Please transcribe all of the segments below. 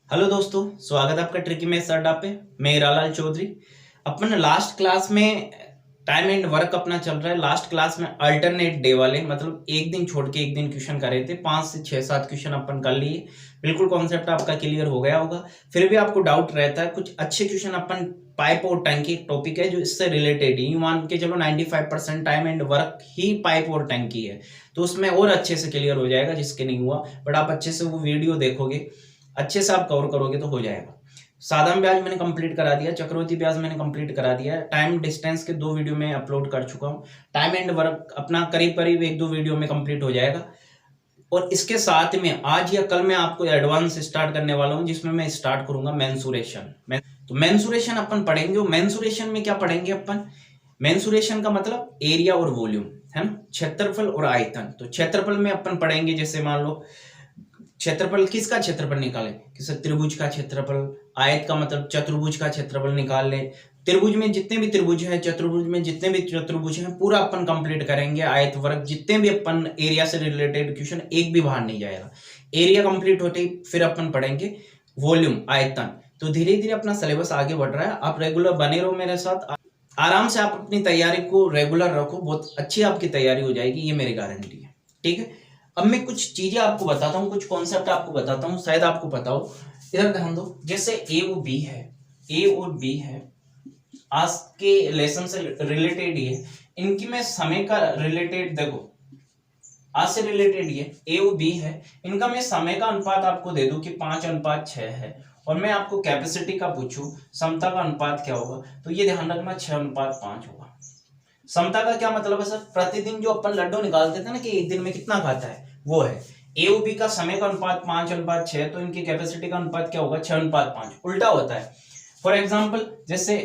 Hello दोस्तों, स्वागत है आपका ट्रिकी मैथ्स अड्डा पे। मैं हीरालाल चौधरी। अपन लास्ट क्लास में टाइम एंड वर्क अपना चल रहा है। लास्ट क्लास में अल्टरनेट डे वाले मतलब एक दिन छोड़ के एक दिन क्वेश्चन कर रहे थे। 5 से 6-7 क्वेश्चन अपन कर लिए। बिल्कुल कॉन्सेप्ट आपका क्लियर हो गया होगा। फिर भी आपको डाउट रहता है, कुछ अच्छे क्वेश्चन अपन पाइप और टंकी टॉपिक है जो इससे रिलेटेड ही मान के चलो 95% time and work he pipe और टंकी है, तो उसमें और अच्छे से क्लियर हो जाएगा जिसके नहीं हुआ। बट आप अच्छे से वो वीडियो देखोगे, अच्छे से आप कवर करोगे तो हो जाएगा। साधारण ब्याज मैंने कंप्लीट करा दिया, चक्रवृद्धि ब्याज मैंने कंप्लीट करा दिया, टाइम डिस्टेंस के 2 वीडियो में अपलोड कर चुका हूँ। टाइम एंड वर्क अपना करीब करीब 1-2 वीडियो में कंप्लीट हो जाएगा। और इसके साथ में आज या कल मैं आपको एडवांस स्टार्ट करने वाला हूँ, जिसमें मैं स्टार्ट करूंगा मेंसुरेशन। तो मेंसुरेशन अपन पढ़ेंगे। मेंसुरेशन में क्या पढ़ेंगे अपन? मेंसुरेशन का मतलब एरिया और वॉल्यूम है ना, क्षेत्रफल और आयतन। तो क्षेत्रफल में अपन पढ़ेंगे, जैसे मान लो क्षेत्रफल, किसका क्षेत्रफल निकालें? किसी त्रिभुज का क्षेत्रफल। आयत का मतलब चतुर्भुज का क्षेत्रफल निकाल लें। त्रिभुज में जितने भी त्रिभुज है, चतुर्भुज में जितने भी चतुर्भुज हैं, पूरा अपन कंप्लीट करेंगे। आयत वर्ग जितने भी अपन एरिया से रिलेटेड क्वेश्चन, एक भी बाहर नहीं जाएगा। एरिया कंप्लीट होते ही फिर अपन पढ़ेंगे वॉल्यूम, आयतन। तो धीरे धीरे अपना सिलेबस आगे बढ़ रहा है। आप रेगुलर बने रहो मेरे साथ, आराम से आप अपनी तैयारी को रेगुलर रखो, बहुत अच्छी आपकी तैयारी हो जाएगी, ये मेरी गारंटी है। ठीक है, अब मैं कुछ चीजें आपको बताता हूँ, कुछ कॉन्सेप्ट आपको बताता हूँ, शायद आपको पता हो। इधर ध्यान दो, जैसे ए और बी है, ए और बी है, आज के लेसन से रिलेटेड ही है। इनकी मैं समय का रिलेटेड देखो, आज से रिलेटेड ये ए और बी है, इनका मैं समय का अनुपात आपको दे दूं कि 5:6 है, और मैं आपको कैपेसिटी का पूछूं समता का अनुपात क्या होगा, तो ये ध्यान रखना 6:5 होगा। समता का क्या मतलब है सर? प्रतिदिन जो अपन लड्डू निकालते थे ना कि एक दिन में कितना खाता है, वो है। ए और बी का समय का अनुपात 5:6, तो इनकी कैपेसिटी का अनुपात क्या होगा? 6:5। उल्टा होता है। फॉर एग्जाम्पल, जैसे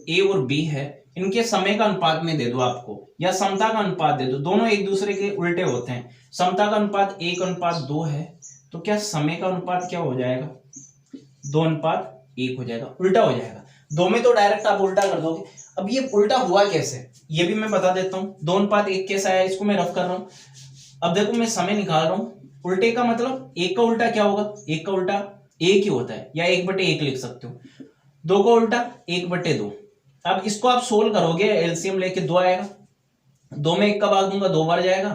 ए और बी है, इनके समय का अनुपात में दे दो आपको, या समता का अनुपात दे दो, दोनों एक दूसरे के उल्टे होते हैं। समता का अनुपात 1:2 है, तो क्या समय का अनुपात क्या हो जाएगा? 2:1 हो जाएगा, उल्टा हो जाएगा। दो में तो डायरेक्ट आप उल्टा कर दोगे। अब ये उल्टा हुआ कैसे, ये भी मैं बता देता हूँ। 2:1 कैसा है, इसको मैं रफ कर रहा हूँ। अब देखो, मैं समय निकाल रहा हूँ। उल्टे का मतलब एक का उल्टा क्या होगा? एक का उल्टा एक ही होता है, या 1/1 लिख सकते हो। दो का उल्टा 1/2। अब इसको आप सोल्व करोगे, एलसीएम लेके 2 आएगा। 2 में 1 का भाग दूंगा, 2 बार जाएगा,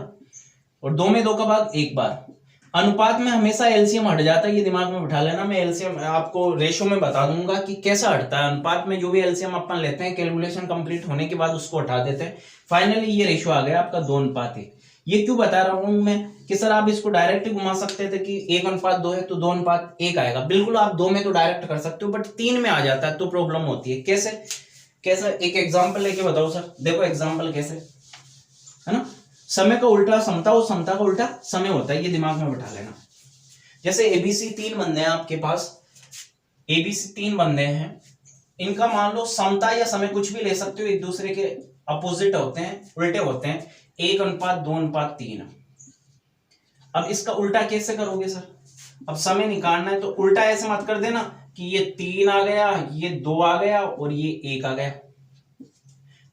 और 2 में 2 का भाग 1 बार। अनुपात में हमेशा एलसीएम हट जाता है, ये दिमाग में बिठा लेना। मैं एलसीएम आपको रेशो में बता दूंगा कि कैसा हटता है। अनुपात में जो भी एलसीएम अपन लेते हैं, कैलकुलेशन कंप्लीट होने के बाद उसको हटा देते हैं। फाइनली ये रेशो आ गया आपका 2:1। ये क्यों बता रहा हूं मैं कि सर आप इसको डायरेक्ट घुमा सकते थे कि 1:2 है तो 2:1 आएगा। बिल्कुल, आप 2 में तो डायरेक्ट कर सकते हो, बट 3 में आ जाता है तो प्रॉब्लम होती है। कैसे कैसे एक एग्जाम्पल लेके बताओ सर। देखो एग्जाम्पल कैसे है ना, समय का उल्टा समता और समता का उल्टा समय होता है, ये दिमाग में बिठा लेना। जैसे एबीसी 3 बंदे हैं आपके पास, एबीसी 3 बंदे हैं, इनका मान लो समता या समय कुछ भी ले सकते हो, एक दूसरे के अपोजिट होते हैं, उल्टे होते हैं। 1:2:3। अब इसका उल्टा कैसे करोगे सर? अब समय निकालना है तो उल्टा ऐसे मत कर देना कि ये 3 आ गया, ये 2 आ गया और ये 1 आ गया।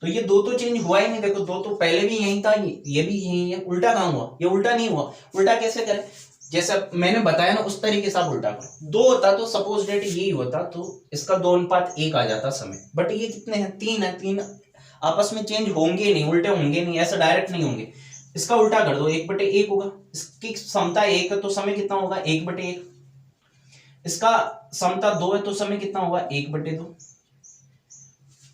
तो ये 2 तो चेंज हुआ ही नहीं। देखो 2 तो पहले भी यही था, ये भी यही है। उल्टा कहां हुआ? ये उल्टा नहीं हुआ। उल्टा कैसे करें? जैसे मैंने बताया ना, उस तरीके से आप उल्टा करो। 2 होता तो सपोज डेट यही होता, तो इसका 2:1 आ जाता समय। बट ये कितने हैं? 3 है। 3 आपस में चेंज होंगे नहीं, उल्टे होंगे नहीं, ऐसा डायरेक्ट नहीं होंगे। इसका उल्टा कर दो, 1/1 होगा। इसकी समता 1 है तो समय कितना होगा? 1/1। इसका समता 2 है तो समय कितना होगा? 1/2।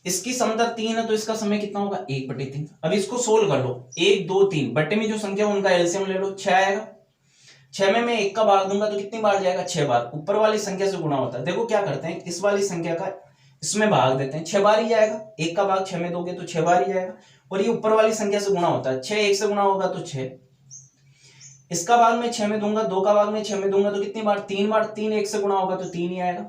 इसकी समता 3 है तो इसका समय कितना होगा? 1/3। अब इसको सोल्व कर लो। 1 2 3 बट्टे में जो संख्या उनका एलसीएम ले लो, 6 आएगा। 6 में मैं 1 का भाग दूंगा तो कितनी बार जाएगा? 6 बार। ऊपर वाली संख्या से गुणा होता है। देखो क्या करते हैं, इस वाली संख्या का इसमें भाग देते हैं, 6 बार ही जाएगा। 1 का भाग 6 में दोगे तो 6 बार ही जाएगा। और ये ऊपर वाली संख्या से गुणा होता है, 6 1 से गुणा होगा तो 6। इसका भाग मैं 6 में दूंगा, 2 का भाग मैं 6 में दूंगा तो कितनी बार? 3 बार। 3 1 से गुणा होगा तो 3 ही आएगा।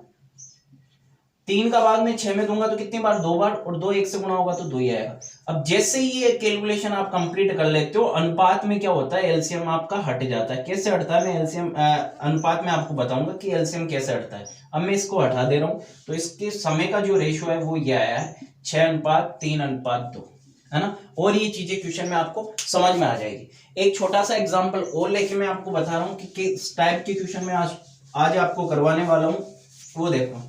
3 का भाग मैं 6 में दूंगा तो कितनी बार? 2 बार। और 2 1 से गुणा होगा तो 2 ही आएगा। अब जैसे ही ये कैलकुलेशन आप कंप्लीट कर लेते हो, अनुपात में क्या होता है? एलसीएम आपका हट जाता है। कैसे हटता है? मैं एलसीएम अनुपात में आपको बताऊंगा कि एलसीएम कैसे हटता है। अब मैं इसको हटा दे रहा हूं, तो इसके समय का जो रेशियो है वो ये आया है 6:3:2, है ना। और ये चीजें क्वेश्चन में आपको समझ में आ जाएगी। एक छोटा सा एग्जांपल और लेके मैं आपको बता रहा हूँ कि किस टाइप के क्वेश्चन में आज आपको करवाने वाला हूँ। वो देखो,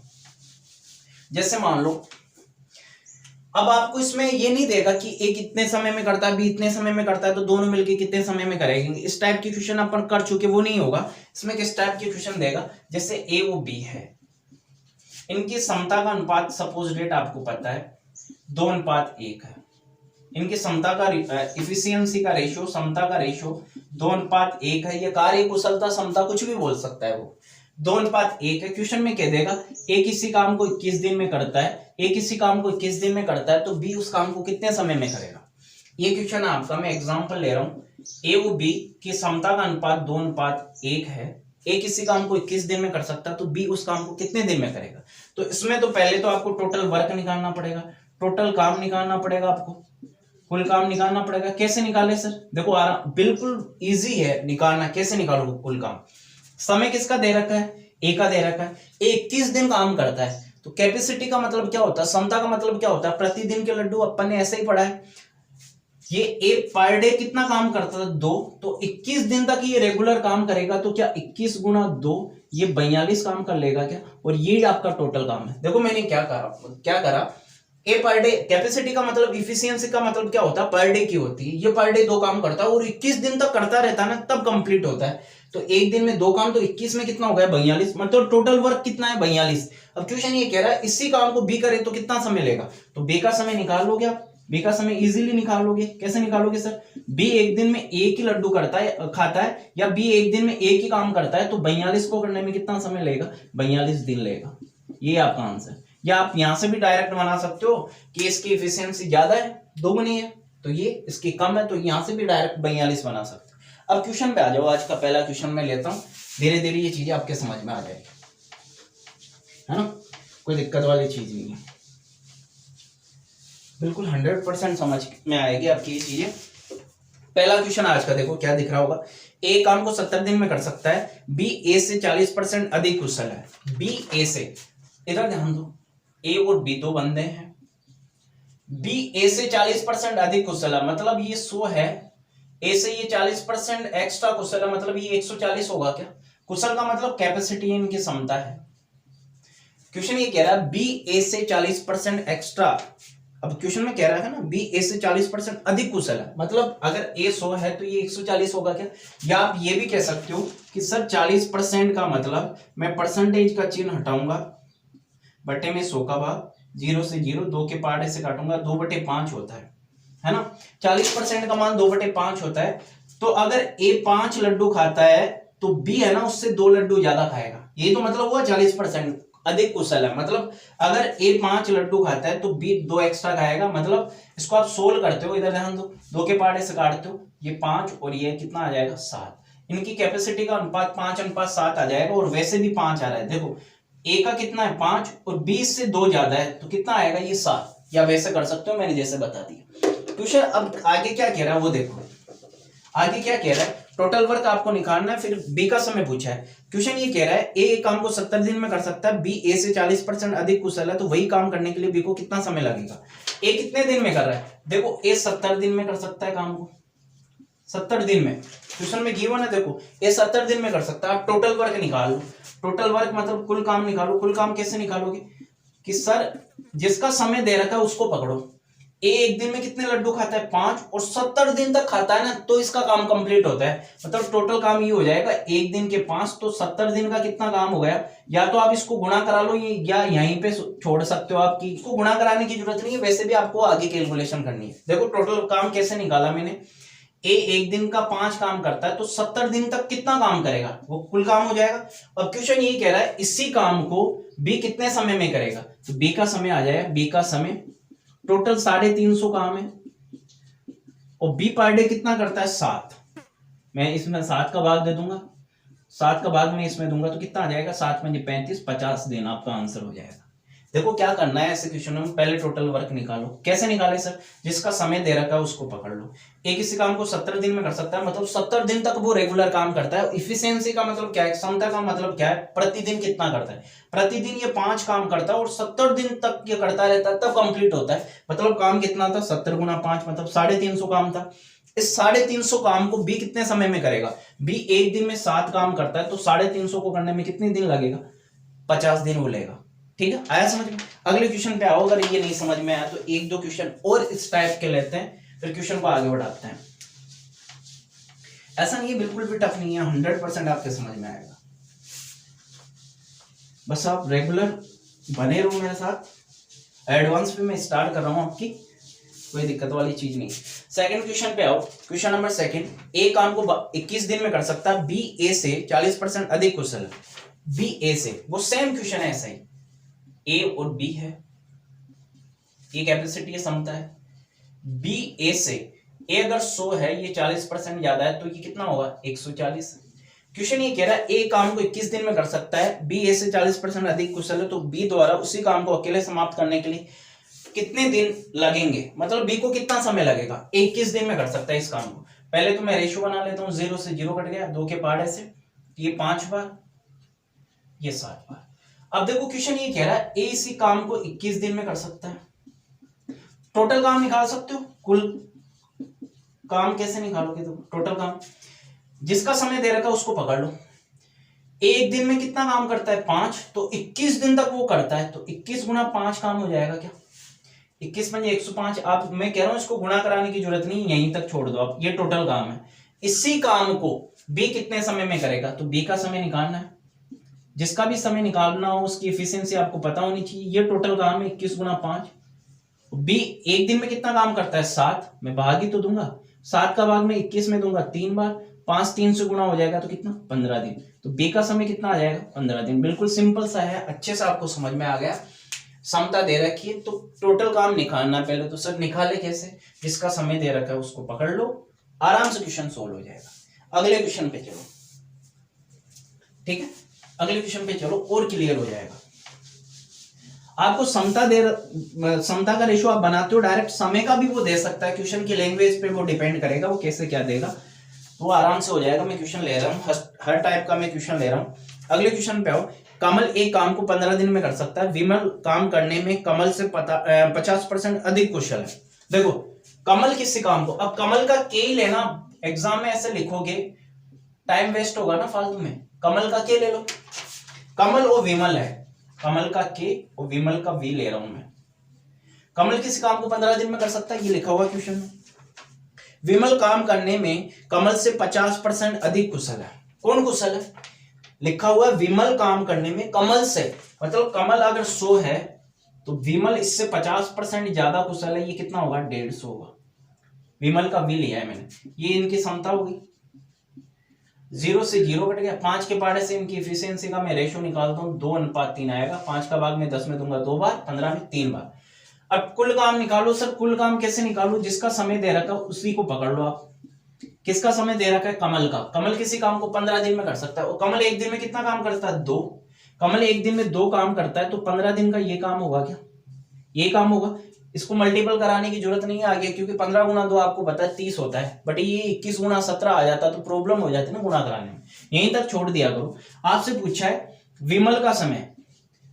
जैसे मान लो अब आपको इसमें ये नहीं देगा कि ए कितने समय में करता है, बी इतने समय में करता है, तो दोनों मिलके कितने समय में करेंगे। इस टाइप की क्वेश्चन अपन कर चुके, वो नहीं होगा। इसमें किस टाइप की क्वेश्चन देगा, जैसे ए वो बी है, इनकी समता का अनुपात सपोज डेट आपको पता है 2:1 है। इनकी समता का इफिशियंसी का रेशियो, समता का रेशियो 2:1 है। ये कार्य कुशलता समता कुछ भी बोल सकता है, वो 2:1 है। क्वेश्चन में कह देगा ए किसी काम को 21 दिन में करता है, ए किसी काम को 21 दिन में करता है, तो बी उस काम को कितने समय में करेगा। ये क्वेश्चन आपका, मैं एग्जांपल ले रहा हूं, ए वो बी की समता का अनुपात 2:1 है, ए किसी काम को 21 दिन में कर सकता है, तो बी उस काम को कितने दिन में करेगा। तो इसमें तो पहले तो आपको टोटल वर्क निकालना पड़ेगा, टोटल काम निकालना पड़ेगा, आपको कुल काम निकालना पड़ेगा। कैसे निकाले सर, देखो बिल्कुल इजी है निकालना। कैसे निकालोगे कुल काम, समय किसका दे रखा है, ए का दे रखा है, ए 21 दिन काम करता है, तो कैपेसिटी का मतलब क्या होता है, क्षमता का मतलब क्या होता है, प्रतिदिन के लड्डू, अपन ने ऐसे ही पढ़ा है। ये ए पर डे कितना काम करता था, 2, तो 21 दिन तक ये रेगुलर काम करेगा, तो क्या 21 गुना 2 ये 42 काम कर लेगा क्या, और ये आपका टोटल काम है। देखो मैंने क्या करा, ए पर डे, कैपेसिटी का मतलब, इफिशियंसी का मतलब क्या होता है, पर डे की होती है। ये पर डे 2 काम करता है और 21 दिन तक करता रहता है ना, तब कंप्लीट होता है। तो एक दिन में 2 काम, तो 21 में कितना हो गया, 42, मतलब टोटल वर्क कितना है, 42। अब क्वेश्चन ये कह रहा है इसी काम को बी करे तो कितना समय लेगा, तो बी का समय निकाल लोगे आप, बी का समय इजीली निकाल लोगे। कैसे निकालोगे सर, बी एक दिन में एक ही लड्डू खाता है, या बी एक दिन में एक ही काम करता है, तो 42 को करने में कितना समय लगेगा, 42 दिन लगेगा। ये आपका आंसर। या आप यहां से भी डायरेक्ट बना सकते हो कि इसकी एफिशिएंसी ज्यादा है, 2 गुनी है, तो ये इसकी कम है, तो यहां से भी डायरेक्ट 42 बना सकते हो। अब क्वेश्चन पे आ जाओ। आज का पहला क्वेश्चन मैं लेता हूं, धीरे धीरे ये चीजें आपके समझ में आ जाएगी, है ना, कोई दिक्कत वाली चीज नहीं है, बिल्कुल 100% समझ में आएगी आपकी ये चीजें। पहला क्वेश्चन आज का देखो क्या दिख रहा होगा, ए काम को 70 दिन में कर सकता है, बी ए से 40% अधिक कुशल है। बी ए से, इधर ध्यान दो, ए और बी 2 बंदे हैं, बी ए से 40% अधिक कुशल है, मतलब ये 100 है, ए से ये 40% एक्स्ट्रा कुशल है, मतलब ये 140 होगा क्या। कुशल का मतलब कैपेसिटी, इनकी क्षमता है। क्वेश्चन ये कह रहा है बी ए से 40% एक्स्ट्रा। अब क्वेश्चन में कह रहा है ना बी ए से 40% अधिक कुशल है, मतलब अगर ए 100 है तो ये 140 होगा क्या। या आप ये भी कह सकते हो कि सर 40% का मतलब, मैं परसेंटेज का चिन्ह हटाऊंगा, बटे में 100 का भाग, 0 से 0, 2 के पार्ट से काटूंगा, 2/5 होता है ना। 40% का मान 2/5 होता है, तो अगर ए 5 लड्डू खाता है तो बी है ना उससे 2 लड्डू ज्यादा खाएगा। ये तो मतलब हुआ 40% अधिक कुशल है, मतलब अगर ए 5 लड्डू खाता है तो बी 2 एक्स्ट्रा खाएगा। मतलब इसको आप सोल्व करते हो, इधर ध्यान दो, 2 के पार्ट से काटते हो, ये 5 और ये कितना आ जाएगा, 7। इनकी कैपेसिटी का अनुपात 5:7 आ जाएगा, और वैसे भी 5 आ रहा है। देखो ए का कितना है 5 और 20 से 2 ज्यादा है, तो कितना आएगा, ये 7। या वैसे कर सकते हो, मैंने जैसे बता दिया। क्वेश्चन अब आगे क्या कह रहा है वो देखो, आगे क्या कह रहा है, टोटल वर्क आपको निकालना है, फिर बी का समय पूछा है। क्वेश्चन ये कह रहा है ए काम को 70 दिन में कर सकता है, बी ए से 40% अधिक कुशल है, तो वही काम करने के लिए बी को कितना समय लगेगा। ए कितने दिन में कर रहा है, देखो ए 70 दिन में कर सकता है काम को, 70 दिन में क्वेश्चन में गिवन है, देखो ए 70 दिन में कर सकता है। आप टोटल वर्क निकाल लो, टोटल वर्क मतलब कुल काम निकालो। कुल काम कैसे निकालोगे कि सर जिसका समय दे रखा है उसको पकड़ो। ए एक दिन में कितने लड्डू खाता है, 5, और 70 दिन तक खाता है ना, तो इसका काम कंप्लीट होता है। मतलब टोटल काम ये हो जाएगा एक दिन के 5, तो 70 दिन का कितना काम हो गया। या तो आप इसको गुणा करा लो, ये या यहीं पे छोड़ सकते हो, आपकी इसको गुणा कराने की जरूरत नहीं है, वैसे भी आपको आगे कैलकुलेशन करनी है। देखो टोटल काम कैसे निकाला मैंने, ए एक दिन का 5 काम करता है, तो 70 दिन तक कितना काम करेगा, वो कुल काम हो जाएगा। अब क्वेश्चन ये कह रहा है इसी काम को बी कितने समय में करेगा, तो बी का समय आ जाएगा, बी का समय टोटल 350 काम है, और बी पर डे कितना करता है, 7। मैं इसमें 7 का भाग दे दूंगा, 7 का भाग मैं इसमें दूंगा, तो कितना आ जाएगा, 7 में 35, 50 दिन आपका आंसर हो जाएगा। देखो क्या करना है ऐसे क्वेश्चन में, पहले टोटल वर्क निकालो। कैसे निकाले सर, जिसका समय दे रखा है उसको पकड़ लो। एक किसी काम को 70 दिन में कर सकता है, मतलब 70 दिन तक वो रेगुलर काम करता है। इफिशियंसी का मतलब क्या है, क्षमता का मतलब क्या है, प्रतिदिन कितना करता है। प्रतिदिन ये 5 काम करता है और 70 दिन तक ये करता रहता है, तब कंप्लीट होता है। मतलब काम कितना था, 70 गुना 5 मतलब 350 काम था। इस 350 काम को बी कितने समय में करेगा, बी एक दिन में 7 काम करता है, तो 350 को करने में कितने दिन लगेगा, 50 दिन वो लेगा। ठीक है, आया समझ में? अगले क्वेश्चन पे आओ, अगर ये नहीं समझ में आया तो एक दो क्वेश्चन और इस टाइप के लेते हैं, फिर क्वेश्चन को आगे बढ़ाते हैं। ऐसा नहीं है, बिल्कुल भी टफ नहीं है, 100% आपके समझ में आएगा। बस आप रेगुलर बने रहो मेरे साथ। एडवांस पे मैं स्टार्ट कर रहा हूं आपकी, कोई दिक्कत वाली चीज नहीं। सेकंड क्वेश्चन पे आओ। क्वेश्चन नंबर सेकंड, ए काम को 21 दिन में कर सकता है, बी ए से 40% अधिक कुशल है। बी ए से, वो सेम क्वेश्चन है ऐसा ही, ए और बी है, ये कैपेसिटी है, क्षमता है। बी ए से, ए अगर 100 है, ये 40% ज्यादा है, तो ये कितना होगा 140। क्वेश्चन ये कह रहा है ए काम को 21 दिन में कर सकता है, बी ए से 40% अधिक कुशल है, तो बी द्वारा उसी काम को अकेले समाप्त करने के लिए कितने दिन लगेंगे, मतलब बी को कितना समय लगेगा। 21 दिन में कर सकता है इस काम को। पहले तो मैं रेशियो बना लेता हूं, 0 से 0 कट गया, 2 के पहाड़े से, ये 5 बार, ये 7 बार। अब देखो क्वेश्चन ये कह रहा है ए इसी काम को 21 दिन में कर सकता है। टोटल काम निकाल सकते हो, कुल काम कैसे निकालोगे? तो टोटल काम, जिसका समय दे रखा है उसको पकड़ लो। एक दिन में कितना काम करता है 5, तो 21 दिन तक वो करता है, तो 21 गुना 5 काम हो जाएगा क्या? 21 पंजे 105। आप, मैं कह रहा हूं इसको गुणा कराने की जरूरत नहीं, यहीं तक छोड़ दो आप, ये टोटल काम है। इसी काम को बी कितने समय में करेगा, तो बी का समय निकालना है। जिसका भी समय निकालना हो उसकी एफिशिएंसी आपको पता होनी चाहिए। ये टोटल काम है 21 गुना 5। बी एक दिन में कितना काम करता है 7, मैं भाग ही तो दूंगा, 7 का भाग में 21 में दूंगा 3 बार, 5 3 से गुना हो जाएगा तो कितना 15 दिन। तो बी का समय कितना आ जाएगा 15 दिन। बिल्कुल सिंपल सा है, अच्छे से आपको समझ में आ गया। क्षमता दे रखी है तो टोटल काम निकालना है। पहले तो सर निकाले कैसे, जिसका समय दे रखा है उसको पकड़ लो, आराम से क्वेश्चन सोल्व हो जाएगा। अगले क्वेश्चन पे चलो, ठीक है, अगले क्वेश्चन पे चलो और क्लियर हो जाएगा। आपको क्षमता का रेशियो आप बनाते हो, डायरेक्ट समय का भी वो दे सकता है, क्वेश्चन की लैंग्वेज पे वो डिपेंड करेगा वो कैसे क्या देगा, तो आराम से हो जाएगा। मैं क्वेश्चन ले रहा हूँ, हर टाइप का मैं क्वेश्चन ले रहा हूँ। अगले क्वेश्चन पे आओ। कमल एक काम को 15 दिन में कर सकता है, विमल काम करने में कमल से 50% अधिक कुशल है। देखो कमल किसी काम को, अब कमल का के ही लेना, एग्जाम में ऐसे लिखोगे टाइम वेस्ट होगा ना फालतू में। कमल का के ले लो, कमल और विमल है, कमल का के और विमल का वी ले रहा हूं मैं। कमल किसी काम को 15 दिन में कर सकता है, ये लिखा हुआ क्वेश्चन में। विमल काम करने में कमल से 50% अधिक कुशल है। कौन कुशल है? लिखा हुआ विमल काम करने में कमल से, मतलब कमल अगर 100 है तो विमल इससे 50% ज्यादा कुशल है, ये कितना होगा 150 होगा। विमल का वी लिया है मैंने, ये इनकी क्षमता होगी। 0 से 0 कट गया, 5 के पहाड़े से इनकी एफिशिएंसी का मैं रेशियो निकालता हूं, 2:3 आएगा। 5 का भाग में 10 में दूंगा 2 बार, 15 में 3 बार। अब कुल काम निकालो। सर कुल काम कैसे निकालो? जिसका समय दे रखा है उसी को पकड़ लो आप। किसका समय दे रखा है? कमल का। कमल किसी काम को 15 दिन में कर सकता है, और कमल एक दिन में कितना काम करता है 2। कमल एक दिन में 2 काम करता है, तो 15 दिन का ये काम होगा क्या? ये काम होगा। इसको मल्टीपल कराने की जरूरत नहीं है आगे, क्योंकि 15 गुना 2 आपको पता है 30 होता है, बट ये 21 गुना 17 आ जाता तो प्रॉब्लम हो जाती ना गुणा कराने में। यहीं तक छोड़ दिया करो। आपसे पूछा है विमल का समय,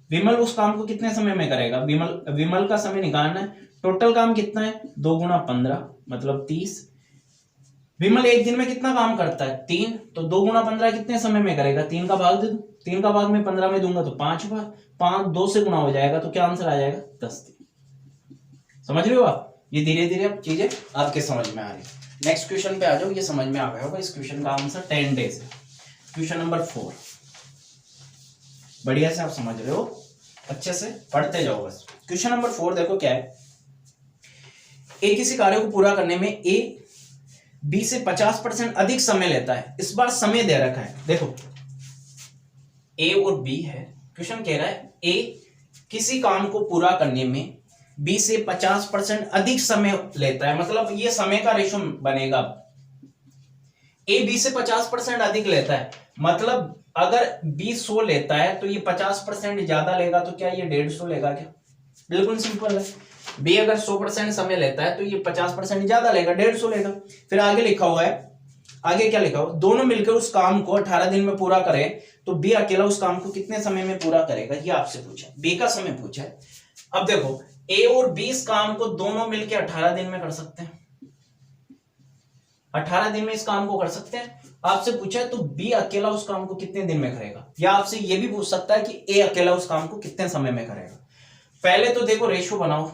विमल उस काम को कितने समय में करेगा? विमल का समय निकालना है। टोटल काम कितना है 2 गुना 15 मतलब 30। विमल एक दिन में कितना काम करता है 3, तो 2 गुना 15 कितने समय में करेगा? 3 का भाग दे दो, 3 का भाग में 15 में दूंगा तो 5 बार, 5 2 से गुना हो जाएगा, तो क्या आंसर आ जाएगा 10 दिन। समझ रहे हो आप? ये धीरे धीरे अब चीजें आपके समझ में आ रही है। नेक्स्ट क्वेश्चन पे आ जाओ, ये समझ में आ गया होगा। इस क्वेश्चन का आंसर 10 डेज है। क्वेश्चन नंबर 4 बढ़िया से आप समझ रहे हो, अच्छे से पढ़ते जाओ बस। क्वेश्चन नंबर 4 देखो क्या है। ए किसी कार्य को पूरा करने में ए बी से 50% अधिक समय लेता है। इस बार समय दे रखा है, देखो ए और बी है। क्वेश्चन कह रहा है ए किसी काम को पूरा करने में बी से 50% अधिक समय लेता है, मतलब ये समय का रेशो बनेगा। ए बी से 50% अधिक लेता है, मतलब अगर बी 100 लेता है तो ये 50% ज्यादा लेगा, तो क्या ये 150 लेगा क्या? बिल्कुल सिंपल है। बी अगर 100% समय लेता है तो ये 50% ज्यादा लेगा, 150 लेगा। फिर आगे लिखा हुआ है, आगे क्या लिखा हुआ? दोनों मिलकर उस काम को 18 दिन में पूरा करें तो बी अकेला उस काम को कितने समय में पूरा करेगा? ये आपसे पूछा, बी का समय पूछा है। अब देखो ए और बी इस काम को दोनों मिलकर 18 दिन में कर सकते हैं। 18 दिन में इस काम को कर सकते हैं। आपसे पूछा है तो बी अकेला उस काम को कितने दिन में करेगा, या आपसे ये भी पूछ सकता है कि ए अकेला उस काम को कितने समय में करेगा। पहले तो देखो रेशो बनाओ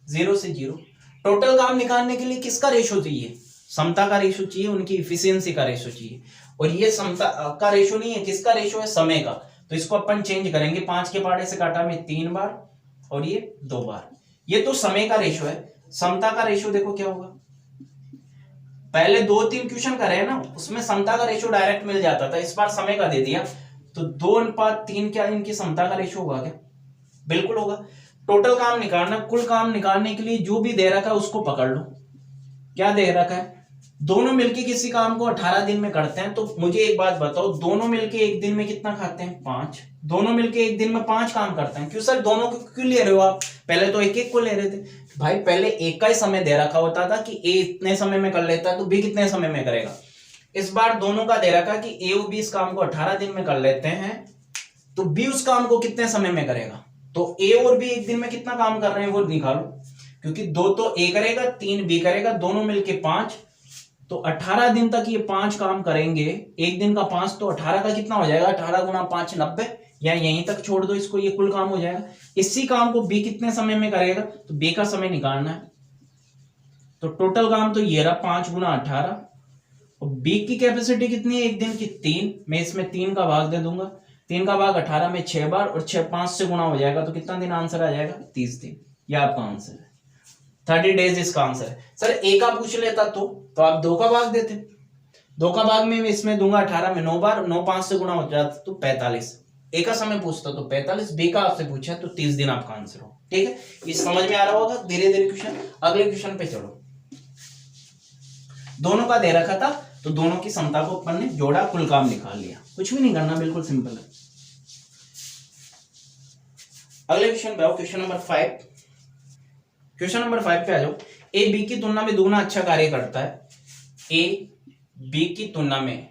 0 से 0। टोटल काम निकालने के लिए किसका रेशो चाहिए, समता का रेशो चाहिए, उनकी इफिशियंसी का रेशो चाहिए। और ये समता का रेशो नहीं है, किसका रेशो है, समय का। तो इसको अपन चेंज करेंगे, 5 के पहाड़े से काटा में 3 बार और ये 2 बार। ये तो समय का रेशो है। समता का रेशो देखो क्या होगा, पहले 2-3 क्वेश्चन करे हैं ना, उसमें समता का रेशो डायरेक्ट मिल जाता था, इस बार समय का दे दिया तो 2:3 क्या इनकी समता का रेशो होगा क्या, बिल्कुल होगा। टोटल काम निकालना, कुल काम निकालने के लिए जो भी दे रखा है उसको पकड़ लो। क्या दे रखा है, दोनों मिलके किसी काम को 18 दिन में करते हैं। तो मुझे एक बात बताओ, दोनों मिलके एक दिन में कितना खाते हैं, 5। दोनों मिलके एक दिन में 5 काम करते हैं। क्यों सर, दोनों को क्यों ले रहे हो आप, पहले तो एक एक को ले रहे थे भाई। पहले एक का ही समय दे रखा होता था कि ए इतने समय में कर लेता है तो बी कितने समय में करेगा। इस बार दोनों का दे रखा कि ए और बी इस काम को 18 दिन में कर लेते हैं, तो बी उस काम को कितने समय में करेगा। तो ए और बी एक दिन में कितना काम कर रहे हैं वो निकालो, क्योंकि 2 तो ए करेगा, 3 बी करेगा, दोनों मिलके 5। तो 18 दिन तक ये 5 काम करेंगे, एक दिन का 5 तो 18 का कितना हो जाएगा, 18 गुना 5 90, या यहीं तक छोड़ दो इसको, ये कुल काम हो जाएगा। इसी काम को बी कितने समय में करेगा, तो बी का समय निकालना है। तो टोटल काम तो ये रहा 5 गुना 18, और बी की कैपेसिटी कितनी है एक दिन की, 3। मैं इसमें 3 का भाग दे दूंगा, 3 का भाग 18 में 6 बार, और 6 5 से गुना हो जाएगा तो कितना दिन आंसर आ जाएगा, 30 दिन। यह आपका आंसर है, 30 डेज इसका आंसर है। सर ए का पूछ लेता तो आप 2 का भाग देते, 2 का भाग में इसमें दूंगा 18 में 9 बार, 9 5 से गुना हो जाता तो 45। ए का समय पूछता तो 45, बी का आपसे पूछा तो 30 दिन आपका आंसर हो। ठीक है, ये समझ में आ रहा होगा। धीरे धीरे क्वेश्चन, अगले क्वेश्चन पे चलो। दोनों का दे रखा था तो दोनों की समता को अपन ने जोड़ा, कुल काम निकाल लिया, कुछ भी नहीं करना, बिल्कुल सिंपल है। अगले क्वेश्चन पे आओ, क्वेश्चन नंबर 5। क्वेश्चन नंबर 5 पे आ जाओ। ए बी की तुलना में दुगना अच्छा कार्य करता है। ए बी की तुलना में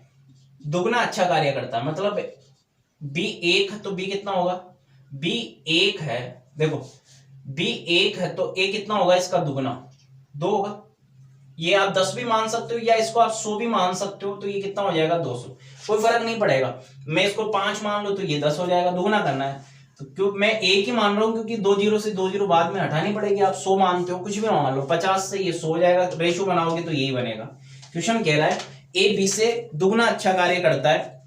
दुगना अच्छा कार्य करता है, मतलब बी 1 है तो बी कितना होगा, बी 1 है, देखो बी 1 है तो ए कितना होगा, इसका दुगना 2 होगा। ये आप 10 भी मान सकते हो या इसको आप 100 भी मान सकते हो, तो ये कितना हो जाएगा 200, कोई फर्क नहीं पड़ेगा। मैं इसको 5 मान लो तो ये 10 हो जाएगा, दुगना करना है तो क्यों मैं 1 ही मान रहा हूं, क्योंकि 2 0 से 2 0 बाद में हटानी पड़ेगी। आप 100 मानते हो, कुछ भी मान लो, 50 से ये 100 हो जाएगा, रेशो बनाओगे तो यही बनेगा। क्वेश्चन कह रहा है ए बी से दुगना अच्छा कार्य करता है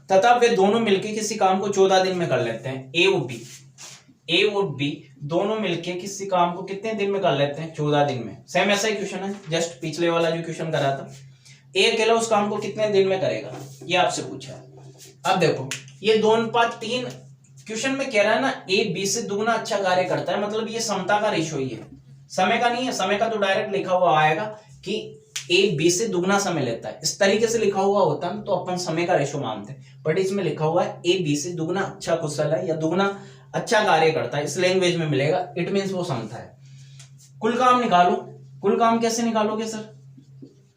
तथा वे दोनों मिलकर किसी काम को 14 दिन में कर लेते हैं। ए और बी दोनों मिलके किसी काम को कितने दिन में कर लेते हैं, 14 दिन में। सेम ऐसा ही क्वेश्चन है, जस्ट पिछले वाला जो क्वेश्चन करा था। ए अकेला उस काम को कितने दिन में करेगा, ये आपसे पूछा है। अब देखो ये 2:3 क्वेश्चन में कह रहा है ना, ए बी से दुगना अच्छा कार्य करता है, मतलब ये समता का रेशो ही है, समय का नहीं है। समय का तो डायरेक्ट लिखा हुआ आएगा कि ए बी से दुगना समय लेता है, इस तरीके से लिखा हुआ होता है तो अपन समय का रेशो मानते, बट इसमें लिखा हुआ है ए बी से दुगना अच्छा कुशल है या दुगना अच्छा कार्य करता है, इस लैंग्वेज में मिलेगा, इट मींस वो समता है। कुल काम निकालो, कुल काम कैसे निकालोगे सर,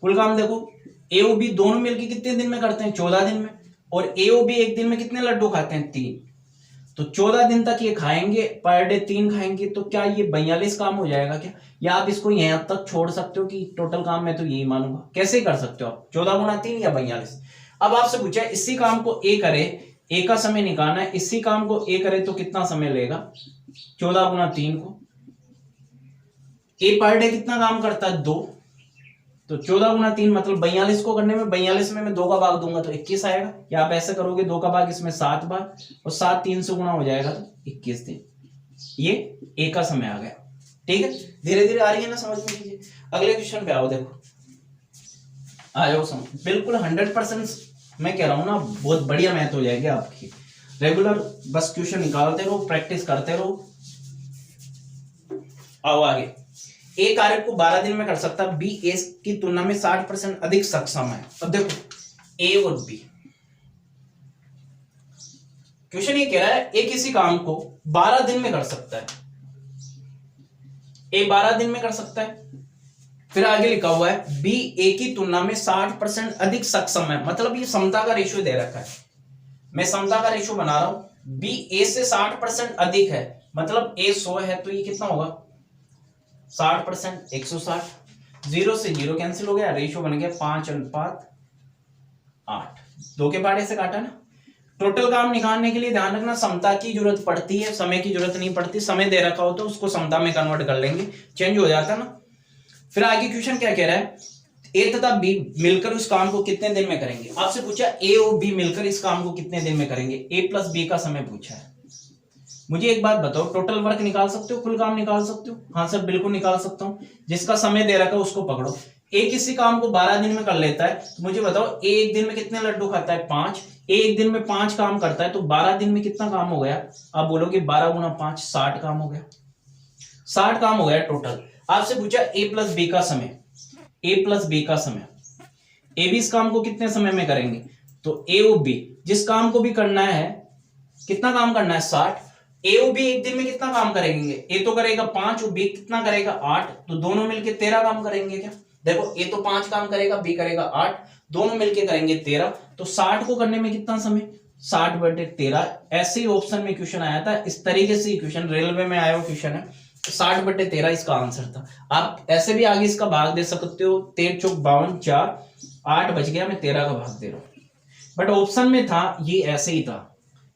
कुल काम देखो ए और बी दोनों मिलकर कितने दिन में करते हैं, 14 दिन में, और ए और बी एक दिन में कितने लड्डू खाते हैं, 3, तो 14 दिन तक ये खाएंगे, पर डे 3 खाएंगे, तो क्या ये 42 काम हो जाएगा क्या, या आप इसको यहां तक छोड़ सकते हो कि टोटल काम मैं तो यही मानूंगा, कैसे कर सकते हो आप, 14 गुना 3 या 42। अब आपसे पूछा है इसी काम को ए करे, ए का समय निकालना है, इसी काम को ए करे तो कितना समय लेगा, 14 गुना 3 को, ए पर डे कितना काम करता है, 2, तो 14 गुना 3 मतलब 42 को करने में 42 में मैं 2 का भाग दूंगा तो 21 आएगा, या आप ऐसे करोगे 2 का भाग इसमें 7 बार, और 7 3 से गुना हो जाएगा तो 21 दिन। ये ए का समय आ गया। ठीक है, धीरे धीरे आ रही है ना समझ में लीजिए। अगले क्वेश्चन पे आओ, देखो आ जाओ समझ, बिल्कुल 100% मैं कह रहा हूं ना, बहुत बढ़िया मैथ हो जाएगी आपकी। रेगुलर बस क्वेश्चन निकालते रहो, प्रैक्टिस करते रहो। आओ आगे। ए कार्य को 12 दिन में कर सकता है, बी ए की तुलना में 60% अधिक सक्षम है। अब देखो ए और बी, क्वेश्चन ये कह रहा है ए किसी काम को 12 दिन में कर सकता है, ए 12 दिन में कर सकता है, फिर आगे लिखा हुआ है बी ए की तुलना में 60% अधिक सक्षम है, मतलब ये समता का रेशियो दे रखा है, मैं समता का रेशियो बना रहा हूं, बी ए से 60% अधिक है, मतलब ए 100 है तो ये कितना होगा 60%, 160। 0 से 0 कैंसिल हो गया, रेशियो बन गया 5:8। 2 के पार्ट से काटा ना। टोटल काम निकालने के लिए ध्यान रखना समता की जरूरत पड़ती है, समय की जरूरत नहीं पड़ती। समय दे रखा हो तो उसको समता में कन्वर्ट कर लेंगे, चेंज हो जाता ना। फिर आगे क्वेश्चन क्या कह रहा है, ए तथा बी मिलकर उस काम को कितने दिन में करेंगे। आपसे पूछा ए और बी मिलकर इस काम को कितने दिन में करेंगे, ए प्लस बी का समय पूछा है। मुझे एक बात बताओ, टोटल वर्क निकाल सकते हो, कुल काम निकाल सकते हो? हाँ सर बिल्कुल निकाल सकता हूं। जिसका समय दे रखा है उसको पकड़ो। ए किसी काम को 12 दिन में कर लेता है, तो मुझे बताओ ए एक दिन में कितने लड्डू खाता है, 5। ए एक दिन में 5 काम करता है, तो 12 दिन में कितना काम हो गया? आप बोलोगे 12 गुना 5, 60 काम हो गया। 60 काम हो गया टोटल। आपसे पूछा ए प्लस बी का समय, ए प्लस बी का समय, ए भी इस काम को कितने समय में करेंगे? तो ए और बी जिस काम को भी करना है, कितना काम करना है? 60। ए और बी एक दिन में कितना काम करेंगे? ए तो करेगा 5 और बी कितना करेगा? 8। तो दोनों मिलके 13 काम करेंगे क्या? देखो ए तो 5 काम करेगा, बी करेगा 8, दोनों मिलके करेंगे 13। तो 60 को करने में कितना समय? 60/13। ऐसे ही ऑप्शन में क्वेश्चन आया था, इस तरीके से क्वेश्चन रेलवे में आया हुआ क्वेश्चन है। 60/13 इसका आंसर था। आप ऐसे भी आगे इसका भाग दे सकते हो, 13 चौक 52, 4 8 बच गया, मैं 13 का भाग दे रहा हूं। बट ऑप्शन में था ये ऐसे ही था,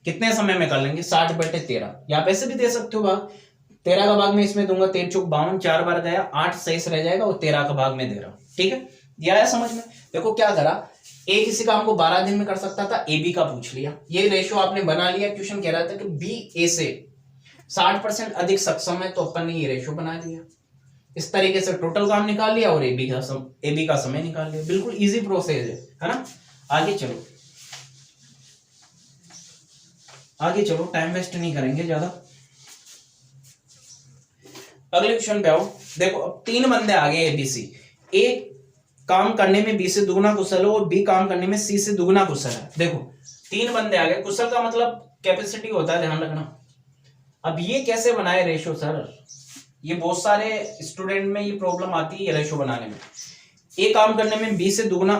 कितने समय में कर लेंगे? 60/13। या आप ऐसे भी दे सकते हो भाग, 13 का भाग में इसमें दूंगा, 13 चौक 52, 4 बार गया, 8 शेष रह जाएगा और 13 का भाग में दे रहा हूं। ठीक है, ये आया समझ में? देखो क्या करा, ए किसी काम को 12 दिन में कर सकता था, ए बी का पूछ लिया, ये रेशियो आपने बना लिया। क्वेश्चन कह रहा था कि बी ए से 60% अधिक सक्षम है, तो अपन ने ये रेशियो बना लिया। इस तरीके से टोटल काम निकाल लिया और ए बी का समय निकाल लिया। बिल्कुल इजी प्रोसेस है ना। आगे चलो, आगे चलो, टाइम वेस्ट नहीं करेंगे ज्यादा। अगले क्वेश्चन पे आओ। देखो अब 3 बंदे आ गए एबीसी। ए काम करने में बी से दुगना कुशल हो और बी काम करने में सी से दुगना कुशल है। देखो 3 बंदे आ गए, कुशल का मतलब कैपेसिटी होता है, ध्यान रखना। अब ये कैसे बनाए रेशियो सर? ये बहुत सारे स्टूडेंट में ये प्रॉब्लम आती है रेशियो बनाने में। ए काम करने में बी से दुगना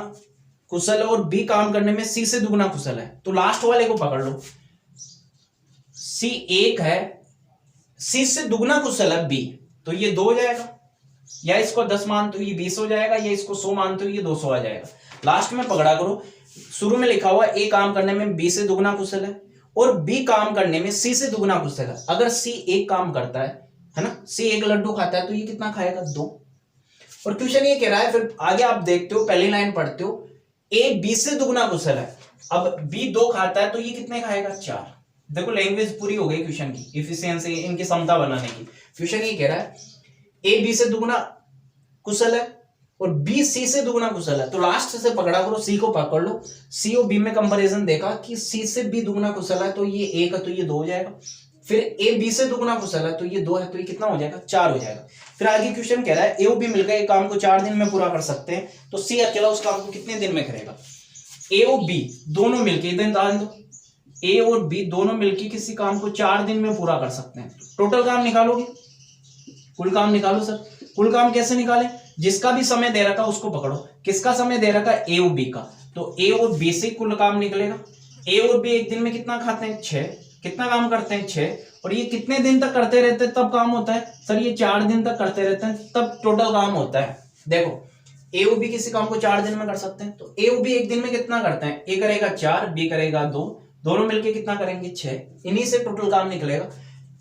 कुशल है और बी काम करने में सी से दुगना कुशल है, तो लास्ट वाले को पकड़ लो। सी 1 है, सी से दुगना कुशल है बी, तो ये 2 हो जाएगा। या इसको 10 मानते हो ये 20 हो जाएगा, या इसको 100 मानते हो ये 200 आ जाएगा। लास्ट में पकड़ा करो। शुरू में लिखा हुआ ए काम करने में बी से दुगना कुशल है और बी काम करने में सी से दुगना कुशल है। अगर सी 1 काम करता है ना, सी 1 लड्डू खाता है, तो ये कितना खाएगा? 2। और क्वेश्चन ये कह रहा है, फिर आगे आप देखते हो, पहली लाइन पढ़ते हो, ए बी से दुगना कुशल है। अब बी 2 खाता है, तो ये कितने खाएगा? 4। देखो लैंग्वेज पूरी हो गई क्वेश्चन की, इफिशियंसी, इनकी क्षमता बनाने की। क्वेश्चन ये कह रहा है ए बी से दुगना कुशल है और बी सी से दुगना कुशल है, तो लास्ट से पकड़ा करो, सी को पकड़ लो। सी और बी में कंपैरिजन देखा कि सी से बी दुगना कुशल है, तो ये 1 है, तो ये 2 हो जाएगा। फिर ए बी से दुगना कुशल है, तो ये 2 है, तो ये कितना हो जाएगा? 4 हो जाएगा। फिर आगे क्वेश्चन कह रहा है ए और बी मिलकर एक काम को 4 दिन में पूरा कर सकते हैं, तो सी अकेला उस काम को कितने दिन में करेगा? ए और बी दोनों मिलकर, इधर डाल दो, ए और बी दोनों मिलकर किसी काम को 4 दिन में पूरा कर सकते हैं। टोटल काम निकालोगे, कुल काम निकालो सर। कुल काम कैसे निकाले? जिसका भी समय दे रखा उसको पकड़ो। किसका समय दे रखा? ए और बी का, तो ए और बी से कुल काम निकलेगा। ए और बी एक दिन में कितना खाते हैं? 6। कितना काम करते हैं? 6। और ये कितने दिन तक करते रहते हैं तब काम होता है? सर ये 4 दिन तक करते रहते हैं तब टोटल काम होता है। देखो ए और बी किसी काम को 4 दिन में कर सकते हैं, तो ए और बी एक दिन में कितना करते हैं? ए करेगा 4, बी करेगा 2, दोनों मिलके कितना करेंगे? 6। इन्हीं से टोटल काम निकलेगा।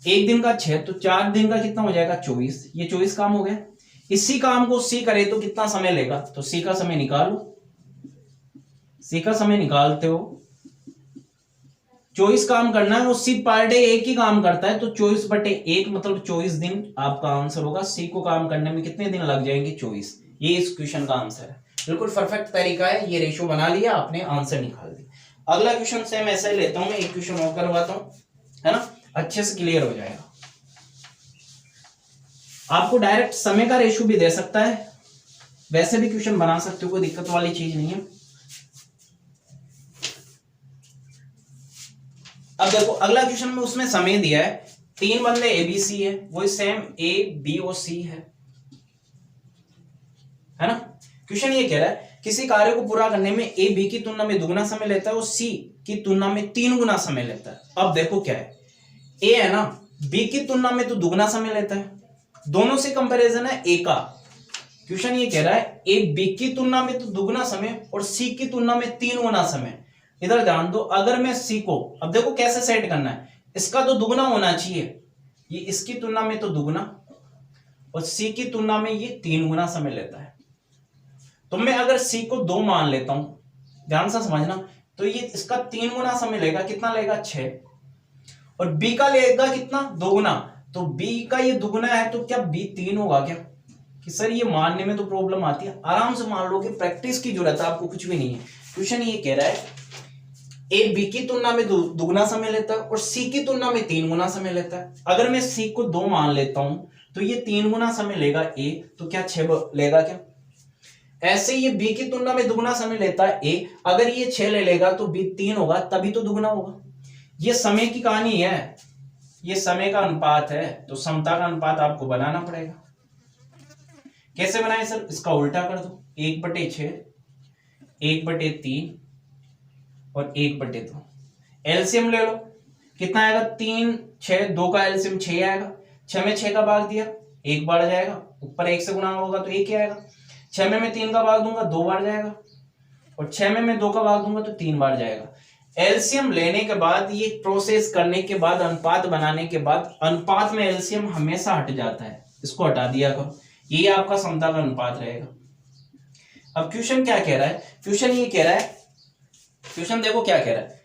एक दिन का 6, तो 4 दिन का कितना हो जाएगा? 24। ये 24 काम हो गया। इसी काम को सी करे तो कितना समय लेगा? तो सी का समय निकालो। सी का समय निकालते हो, 24 काम करना है, वो सी पर डे एक ही काम करता है, तो 24/1 मतलब 24 दिन आपका आंसर होगा। सी को काम करने में कितने दिन लग जाएंगे? 24। ये इस क्वेश्चन का आंसर है। बिल्कुल परफेक्ट तरीका है, ये रेशियो बना लिया आपने, आंसर निकाल दिया। अगला क्वेश्चन सेम ऐसा ही लेता हूं मैं, एक क्वेश्चन और करवाता हूं, है ना, अच्छे से क्लियर हो जाएगा। आपको डायरेक्ट समय का रेशियो भी दे सकता है, वैसे भी क्वेश्चन बना सकते हो, कोई दिक्कत वाली चीज नहीं है। अब देखो अगला क्वेश्चन में उसमें समय दिया है, 3 बंदे ए बी सी है, वही सेम ए बी और सी है ना। क्वेश्चन ये कह रहा है किसी कार्य को पूरा करने में ए बी की तुलना में दुगना समय लेता है और सी की तुलना में 3 गुना समय लेता है। अब देखो क्या है, ए है ना, बी की तुलना में तो दुगना समय लेता है, दोनों से कंपैरिजन है ए का, क्वेश्चन ये कह रहा है ए बी की तुलना में तो दुगना समय और सी की तुलना में 3 गुना समय। इधर ध्यान दो, अगर मैं सी को, अब देखो कैसे सेट करना है, इसका तो दुगना होना चाहिए, ये इसकी तुलना में तो दुगना और सी की तुलना में ये 3 गुना समय लेता है। तो मैं अगर सी को 2 मान लेता हूं, ध्यान से समझना, तो ये इसका 3 गुना समय लेगा, कितना लेगा 6, और बी का लेगा कितना, दुगना, तो बी का ये दुगना है तो क्या बी 3 होगा क्या? कि सर ये मानने में तो प्रॉब्लम आती है, आराम से मान लो कि प्रैक्टिस की जरूरत है आपको, कुछ भी नहीं है। क्वेश्चन ये कह रहा है ए बी की तुलना में दुगना समय लेता है और सी की तुलना में 3 गुना समय लेता है। अगर मैं सी को 2 मान लेता हूं तो ये 3 गुना समय लेगा ए, तो क्या 6 लेगा क्या? ऐसे ये बी की तुलना में दुगना समय लेता है ए, अगर ये 6 ले लेगा तो बी 3 होगा, तभी तो दुगना होगा। ये समय की कहानी है, ये समय का अनुपात है, तो समता का अनुपात आपको बनाना पड़ेगा। कैसे बनाए सर? इसका उल्टा कर दो, 1/6, 1/3 और 1/2। एलसीएम ले लो, कितना आएगा? 3, 6, 2 का एलसीएम 6 आएगा, 6 में 6 का भाग दिया 1 बढ़ जाएगा, ऊपर 1 से गुना होगा तो 1 ही आएगा। 6 में मैं 3 का भाग दूंगा 2 बार जाएगा, और 6 में मैं 2 का भाग दूंगा तो 3 बार जाएगा। एलसीएम लेने के बाद, ये प्रोसेस करने के बाद, अनुपात बनाने के बाद, अनुपात में एलसीएम हमेशा हट जाता है, इसको हटा दिया करो, ये आपका समता का अनुपात रहेगा। अब क्वेश्चन क्या कह रहा है? क्वेश्चन ये कह रहा है, क्वेश्चन देखो क्या कह रहा है,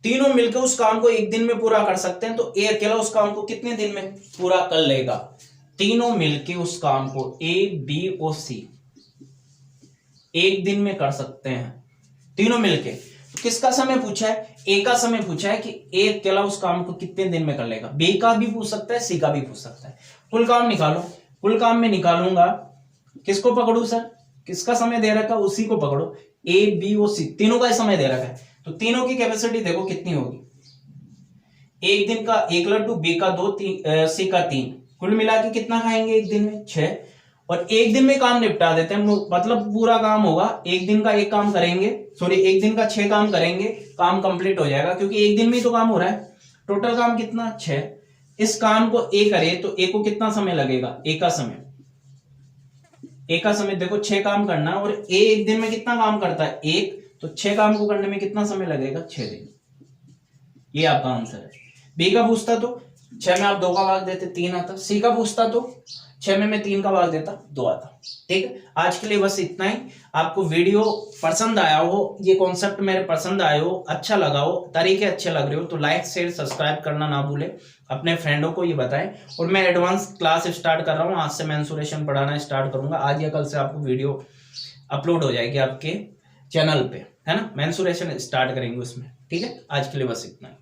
तीनों मिलकर उस काम को 1 दिन में पूरा कर सकते हैं, तो ए अकेला उस काम को कितने दिन में पूरा कर लेगा? तीनों मिलकर उस काम को, ए बी और सी, 1 दिन में कर सकते हैं तीनों मिलके। तो किसका समय पूछा है? ए का समय पूछा है कि ए अकेला उस काम को कितने दिन में कर लेगा। बी का भी पूछ सकता है, सी का भी पूछ सकता है। कुल काम निकालो, कुल काम में निकालूंगा, किसको पकड़ू सर? किसका समय दे रखा है उसी को पकड़ो। ए बी और सी तीनों का समय दे रखा है, तो तीनों की कैपेसिटी देखो कितनी होगी। 1 दिन का 1 लड्डू, बी का 2, सी का 3, कुल मिला के कितना खाएंगे 1 दिन में? 6। और 1 दिन में काम निपटा देते हैं, मतलब पूरा काम होगा। 1 दिन का 1 काम करेंगे, सॉरी 1 दिन का 6 काम करेंगे, काम कंप्लीट हो जाएगा, क्योंकि 1 दिन में ही तो काम हो रहा है। टोटल काम कितना? 6। इस काम को ए करे तो ए को कितना समय लगेगा? ए का समय, ए का समय देखो 6 काम करना, और ए 1 दिन में कितना काम करता है? 1, तो 6 काम को करने में कितना समय लगेगा? 6 दिन। ये आपका आंसर है। बी का पूछता तो 6 में आप 2 का भाग देते 3 आता। सी का पूछता तो 6 में मैं 3 का भाग देता 2 आता। ठीक है, आज के लिए बस इतना ही। आपको वीडियो पसंद आया हो, ये कॉन्सेप्ट मेरे पसंद आए हो, अच्छा लगा हो, तरीके अच्छे लग रहे हो, तो लाइक शेयर सब्सक्राइब करना ना भूले, अपने फ्रेंडों को ये बताएं। और मैं एडवांस क्लास स्टार्ट कर रहा हूँ, आज से मेंसुरेशन पढ़ाना स्टार्ट करूंगा। आज या कल से आपको वीडियो अपलोड हो जाएगी आपके चैनल पे, है ना। मेंसुरेशन स्टार्ट करेंगे उसमें। ठीक है, आज के लिए बस इतना ही।